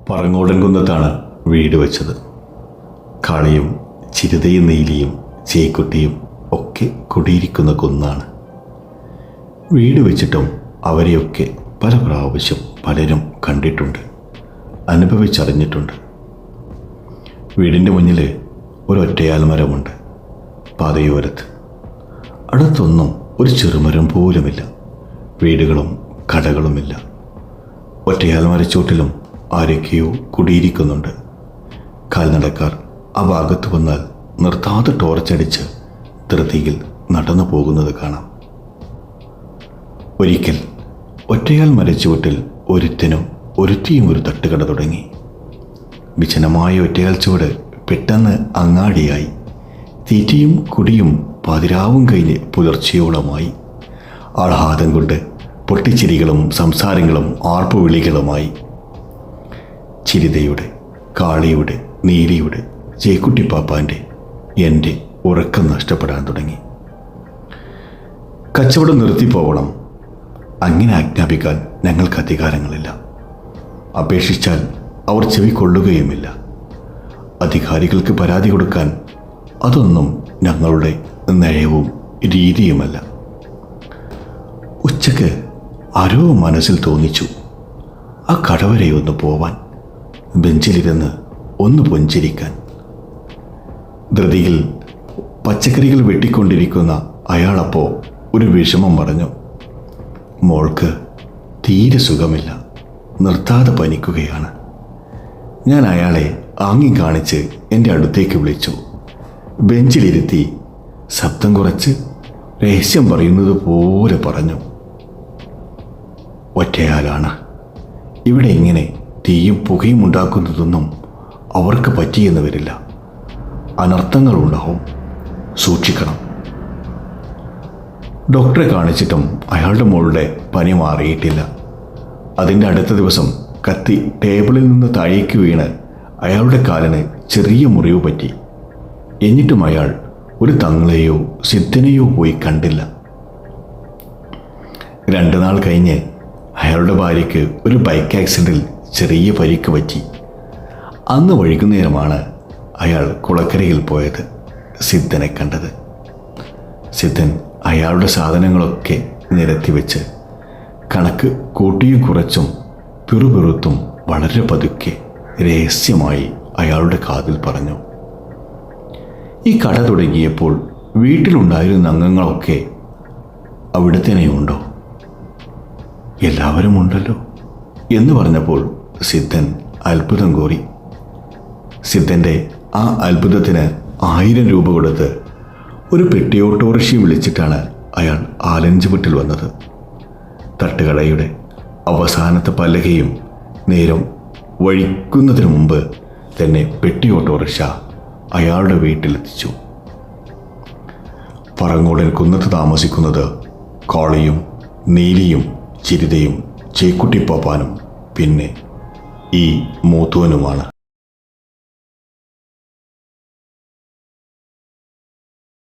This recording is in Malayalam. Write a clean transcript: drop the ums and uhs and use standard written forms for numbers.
പറങ്ങോടൻ കുന്നത്താണ് വീട് വെച്ചത്. കാളിയും ചിരുതയും നീലിയും ചേക്കുട്ടിയും ഒക്കെ കുടിയിരിക്കുന്ന കുന്നാണ്. വീട് വെച്ചിട്ടും അവരെയൊക്കെ പല പ്രാവശ്യം പലരും കണ്ടിട്ടുണ്ട്, അനുഭവിച്ചറിഞ്ഞിട്ടുണ്ട്. വീടിൻ്റെ മുന്നിൽ ഒരൊറ്റയാൽ മരമുണ്ട് പാതയോരത്ത്. അടുത്തൊന്നും ഒരു ചെറുമരം പോലുമില്ല. വീടുകളും കടകളുമില്ല. ഒറ്റയാൽ മരച്ചോട്ടിലും ആരൊക്കെയോ കുടിയിരിക്കുന്നുണ്ട്. കാൽനടക്കാർ ആ ഭാഗത്ത് വന്നാൽ നിർത്താതെ ടോർച്ചടിച്ച് ധൃതിയിൽ നടന്നു പോകുന്നത് കാണാം. ഒരിക്കൽ ഒറ്റയാൽ മരച്ചുവട്ടിൽ ഒരുത്തനും ഒരുത്തിയും ഒരു തട്ടുകട തുടങ്ങി. വിജനമായ ഒറ്റയാൽ ചുവട് പെട്ടെന്ന് അങ്ങാടിയായി. തീറ്റയും കുടിയും പാതിരാവും കഴിഞ്ഞ് പുലർച്ചയോളമായി. ആഹ്ലാദം കൊണ്ട് പൊട്ടിച്ചിരികളും സംസാരങ്ങളും ആർപ്പുവിളികളുമായി. ചിരിതയുടെ, കാളിയുടെ, നീലിയുടെ, ചേക്കുട്ടിപ്പാപ്പാൻ്റെ, എൻ്റെ ഉറക്കം നഷ്ടപ്പെടാൻ തുടങ്ങി. കച്ചവടം നിർത്തിപ്പോകണം, അങ്ങനെ ആജ്ഞാപിക്കാൻ ഞങ്ങൾക്ക് അധികാരങ്ങളില്ല. അപേക്ഷിച്ചാൽ അവർ ചെവിക്കൊള്ളുകയുമില്ല. അധികാരികൾക്ക് പരാതി കൊടുക്കാൻ അതൊന്നും ഞങ്ങളുടെ നയവും രീതിയുമല്ല. ഉച്ചക്ക് ആരോ മനസ്സിൽ തോന്നിച്ചു ആ കടവരെ ഒന്ന് പോവാൻ, ബെഞ്ചിലിരുന്ന് ഒന്ന് പുഞ്ചിരിക്കാൻ. ധൃതിയിൽ പച്ചക്കറികൾ വെട്ടിക്കൊണ്ടിരിക്കുന്ന അയാളപ്പോൾ ഒരു വിഷമം പറഞ്ഞു. മോൾക്ക് തീരെ സുഖമില്ല, നിർത്താതെ പനിക്കുകയാണ്. ഞാൻ അയാളെ ആംഗ്യം കാണിച്ച് എൻ്റെ അടുത്തേക്ക് വിളിച്ചു. ബെഞ്ചിലിരുത്തി ശബ്ദം കുറച്ച് രഹസ്യം പറയുന്നത് പോലെ പറഞ്ഞു. ഒറ്റയാലാണ്. ഇവിടെ ഇങ്ങനെ തീയും പുകയും ഉണ്ടാക്കുന്നതൊന്നും അവർക്ക് പറ്റിയെന്ന് വരില്ല. അനർത്ഥങ്ങളുണ്ടാവും, സൂക്ഷിക്കണം. ഡോക്ടറെ കാണിച്ചിട്ടും അയാളുടെ മോളുടെ പനി മാറിയിട്ടില്ല. അതിൻ്റെ അടുത്ത ദിവസം കത്തി ടേബിളിൽ നിന്ന് താഴേക്ക് വീണ് അയാളുടെ കാലിന് ചെറിയ മുറിവ് പറ്റി. എന്നിട്ടും അയാൾ ഒരു തങ്ങളെയോ സിദ്ധനെയോ പോയി കണ്ടില്ല. 2 നാൾ കഴിഞ്ഞ് അയാളുടെ ഭാര്യയ്ക്ക് ഒരു ബൈക്ക് ആക്സിഡൻറ്റിൽ ചെറിയ പരിക്ക് പറ്റി. അന്ന് വൈകുന്നേരമാണ് അയാൾ കുളക്കരയിൽ പോയത്, സിദ്ധനെ കണ്ടത്. സിദ്ധൻ അയാളുടെ സാധനങ്ങളൊക്കെ നിരത്തി വെച്ച് കണക്ക് കൂട്ടിയും കുറച്ചും പിറുപിറുത്തും വളരെ പതുക്കെ രഹസ്യമായി അയാളുടെ കാതിൽ പറഞ്ഞു. ഈ കട തുടങ്ങിയപ്പോൾ വീട്ടിലുണ്ടായിരുന്ന അംഗങ്ങളൊക്കെ അവിടെ തന്നെയുണ്ടോ? എല്ലാവരും ഉണ്ടല്ലോ എന്ന് പറഞ്ഞപ്പോൾ സിദ്ധൻ അത്ഭുതം കോരി. സിദ്ധൻ്റെ ആ അത്ഭുതത്തിന് 1000 രൂപ കൊടുത്ത് ഒരു പെട്ടി ഓട്ടോറിക്ഷയും വിളിച്ചിട്ടാണ് അയാൾ ആലഞ്ച് വീട്ടിൽ വന്നത്. തട്ടുകടയുടെ അവസാനത്തെ പലകയും നേരം വഴിക്കുന്നതിന് മുമ്പ് തന്നെ പെട്ടി ഓട്ടോറിക്ഷ അയാളുടെ വീട്ടിലെത്തിച്ചു. പറങ്ങോടൻ കുന്നത്ത് താമസിക്കുന്നത് കാളിയും നീലിയും ചിരിതയും ചേക്കുട്ടിപ്പാപ്പാനും പിന്നെ ഈ മൂത്തോനുമാണ്.